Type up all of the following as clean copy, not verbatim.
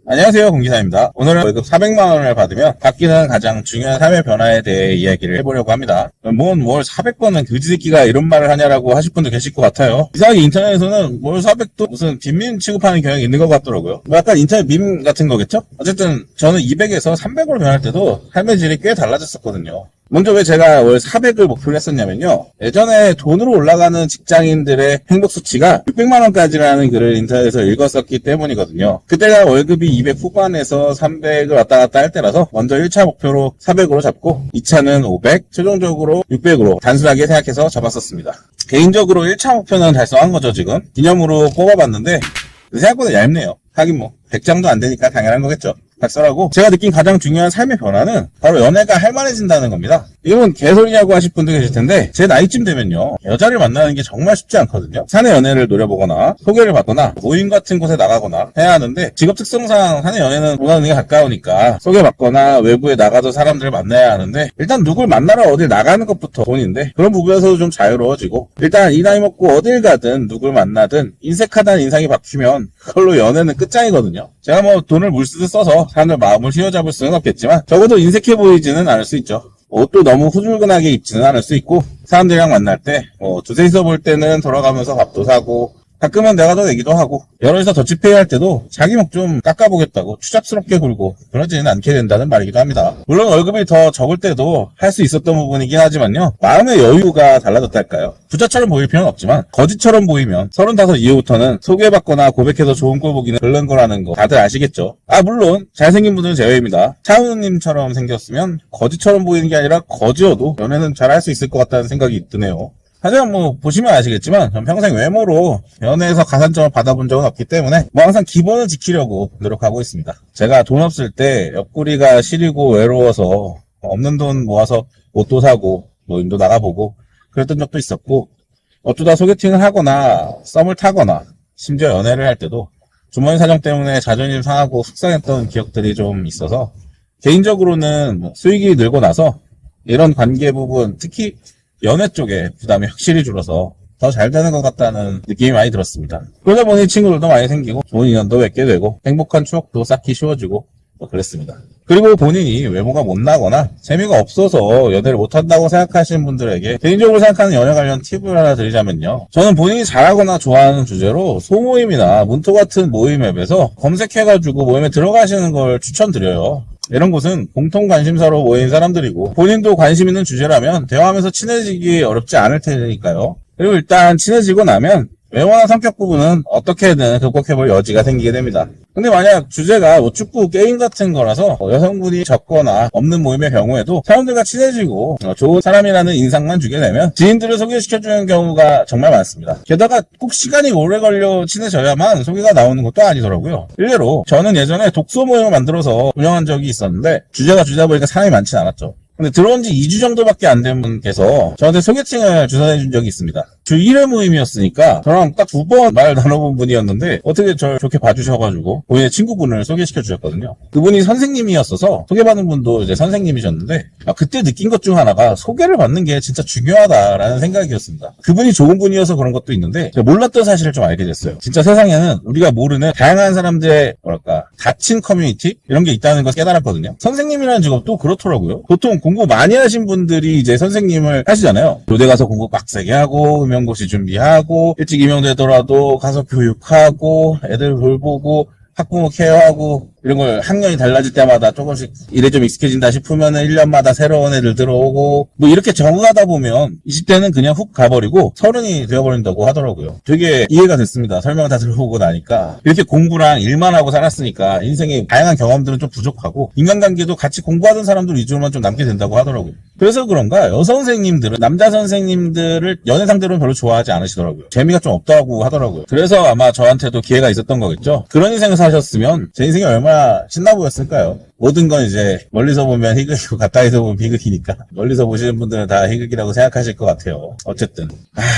안녕하세요, 공기사입니다. 오늘은 월급 400만원을 받으면 바뀌는 가장 중요한 삶의 변화에 대해 이야기를 해보려고 합니다. 뭘 400번은 그지새끼가 이런 말을 하냐라고 하실 분도 계실 것 같아요. 이상하게 인터넷에서는 뭘 400도 무슨 빈민 취급하는 경향이 있는 것 같더라고요. 약간 인터넷 밈 같은 거겠죠? 어쨌든 저는 200에서 300으로 변할 때도 삶의 질이 꽤 달라졌었거든요. 먼저 왜 제가 월 400을 목표로 했었냐면요. 예전에 돈으로 올라가는 직장인들의 행복 수치가 600만원까지라는 글을 인터넷에서 읽었었기 때문이거든요. 그때가 월급이 200 후반에서 300을 왔다 갔다 할 때라서 먼저 1차 목표로 400으로 잡고 2차는 500, 최종적으로 600으로 단순하게 생각해서 잡았었습니다. 개인적으로 1차 목표는 달성한 거죠, 지금. 기념으로 뽑아봤는데 생각보다 얇네요. 하긴 100장도 안 되니까 당연한 거겠죠. 발설하고 제가 느낀 가장 중요한 삶의 변화는 바로 연애가 할만해진다는 겁니다. 이건 개소리냐고 하실 분도 계실 텐데 제 나이쯤 되면요. 여자를 만나는 게 정말 쉽지 않거든요. 사내 연애를 노려보거나 소개를 받거나 모임 같은 곳에 나가거나 해야 하는데 직업 특성상 사내 연애는 원하는 게 가까우니까 소개받거나 외부에 나가서 사람들을 만나야 하는데 일단 누굴 만나러 어딜 나가는 것부터 돈인데 그런 부분에서도 좀 자유로워지고 일단 이 나이 먹고 어딜 가든 누굴 만나든 인색하다는 인상이 박히면 그걸로 연애는 끝장이거든요. 제가 돈을 물쓰듯 써서 사람들 마음을 휘어잡을 수는 없겠지만 적어도 인색해 보이지는 않을 수 있죠. 옷도 너무 후줄근하게 입지는 않을 수 있고 사람들이랑 만날 때 두세 있어 볼 때는 돌아가면서 밥도 사고 가끔은 내가 더 내기도 하고 여럿이서 더치페이 할 때도 자기 목 좀 깎아보겠다고 추잡스럽게 굴고 그러지는 않게 된다는 말이기도 합니다. 물론 월급이 더 적을 때도 할 수 있었던 부분이긴 하지만요. 마음의 여유가 달라졌달까요? 부자처럼 보일 필요는 없지만 거지처럼 보이면 35 이후부터는 소개받거나 고백해서 좋은 꼴 보기는 별론 거라는 거 다들 아시겠죠? 물론 잘생긴 분들은 제외입니다. 차은우님처럼 생겼으면 거지처럼 보이는 게 아니라 거지여도 연애는 잘 할 수 있을 것 같다는 생각이 드네요. 하지만 보시면 아시겠지만 전 평생 외모로 연애에서 가산점을 받아본 적은 없기 때문에 항상 기본을 지키려고 노력하고 있습니다. 제가 돈 없을 때 옆구리가 시리고 외로워서 없는 돈 모아서 옷도 사고 모임도 나가보고 그랬던 적도 있었고 어쩌다 소개팅을 하거나 썸을 타거나 심지어 연애를 할 때도 주머니 사정 때문에 자존심 상하고 속상했던 기억들이 좀 있어서 개인적으로는 수익이 늘고 나서 이런 관계 부분 특히 연애 쪽에 부담이 확실히 줄어서 더 잘 되는 것 같다는 느낌이 많이 들었습니다. 그러다 보니 친구들도 많이 생기고 좋은 인연도 맺게 되고 행복한 추억도 쌓기 쉬워지고 그랬습니다. 그리고 본인이 외모가 못나거나 재미가 없어서 연애를 못한다고 생각하시는 분들에게 개인적으로 생각하는 연애 관련 팁을 하나 드리자면요. 저는 본인이 잘하거나 좋아하는 주제로 소모임이나 문토 같은 모임 앱에서 검색해가지고 모임에 들어가시는 걸 추천드려요. 이런 곳은 공통 관심사로 모인 사람들이고 본인도 관심 있는 주제라면 대화하면서 친해지기 어렵지 않을 테니까요. 그리고 일단 친해지고 나면 외모나 성격 부분은 어떻게든 극복해볼 여지가 생기게 됩니다. 근데 만약 주제가 축구 게임 같은 거라서 여성분이 적거나 없는 모임의 경우에도 사람들과 친해지고 좋은 사람이라는 인상만 주게 되면 지인들을 소개시켜주는 경우가 정말 많습니다. 게다가 꼭 시간이 오래 걸려 친해져야만 소개가 나오는 것도 아니더라고요. 일례로 저는 예전에 독서 모임을 만들어서 운영한 적이 있었는데 주제가 주다 보니까 사람이 많진 않았죠. 근데 들어온 지 2주 정도밖에 안 된 분께서 저한테 소개팅을 주선해 준 적이 있습니다. 주 1회 모임이었으니까 저랑 딱 2번 말 나눠본 분이었는데 어떻게 저를 좋게 봐주셔가지고 본인의 친구분을 소개시켜 주셨거든요. 그분이 선생님이었어서 소개받은 분도 이제 선생님이셨는데 그때 느낀 것 중 하나가 소개를 받는 게 진짜 중요하다라는 생각이었습니다. 그분이 좋은 분이어서 그런 것도 있는데 제가 몰랐던 사실을 좀 알게 됐어요. 진짜 세상에는 우리가 모르는 다양한 사람들의 닫힌 커뮤니티 이런 게 있다는 걸 깨달았거든요. 선생님이라는 직업도 그렇더라고요. 보통 공부 많이 하신 분들이 이제 선생님을 하시잖아요. 교대 가서 공부 빡세게 하고 임용고시 준비하고 일찍 임용되더라도 가서 교육하고 애들 돌보고 학부모 케어하고 이런 걸 학년이 달라질 때마다 조금씩 일에 좀 익숙해진다 싶으면은 1년마다 새로운 애들 들어오고 이렇게 적응하다 보면 20대는 그냥 훅 가버리고 30이 되어버린다고 하더라고요. 되게 이해가 됐습니다. 설명 다 들어보고 나니까 이렇게 공부랑 일만 하고 살았으니까 인생의 다양한 경험들은 좀 부족하고 인간관계도 같이 공부하던 사람들 위주로만 좀 남게 된다고 하더라고요. 그래서 그런가 여선생님들은 남자 선생님들을 연애 상대로는 별로 좋아하지 않으시더라고요. 재미가 좀 없다고 하더라고요. 그래서 아마 저한테도 기회가 있었던 거겠죠. 그런 인생을 사셨으면 제 인생이 얼마나 신나 보였을까요? 모든 건 이제 멀리서 보면 희극이고 가까이서 보면 비극이니까 멀리서 보시는 분들은 다 희극이라고 생각하실 것 같아요. 어쨌든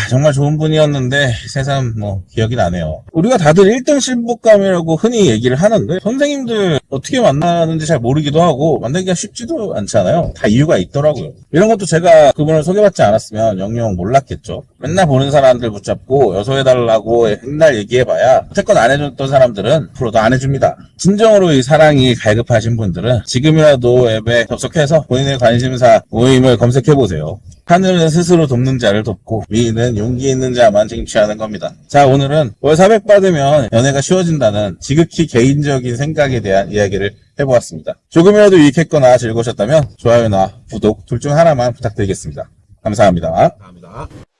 정말 좋은 분이었는데 새삼 기억이 나네요. 우리가 다들 1등 신부감이라고 흔히 얘기를 하는데 선생님들 어떻게 만나는지 잘 모르기도 하고 만나기가 쉽지도 않잖아요. 다 이유가 있더라고요. 있더라고요. 이런 것도 제가 그분을 소개받지 않았으면 영영 몰랐겠죠. 맨날 보는 사람들 붙잡고 여소해달라고 맨날 얘기해봐야 채권 안 해줬던 사람들은 앞으로도 안 해줍니다. 진정으로 이 사랑이 갈급하신 분들은 지금이라도 앱에 접속해서 본인의 관심사 모임을 검색해보세요. 하늘은 스스로 돕는 자를 돕고 위는 용기 있는 자만 쟁취하는 겁니다. 자, 오늘은 월 400 받으면 연애가 쉬워진다는 지극히 개인적인 생각에 대한 이야기를 해보았습니다. 조금이라도 유익했거나 즐거우셨다면 좋아요나 구독 둘 중 하나만 부탁드리겠습니다. 감사합니다. 감사합니다.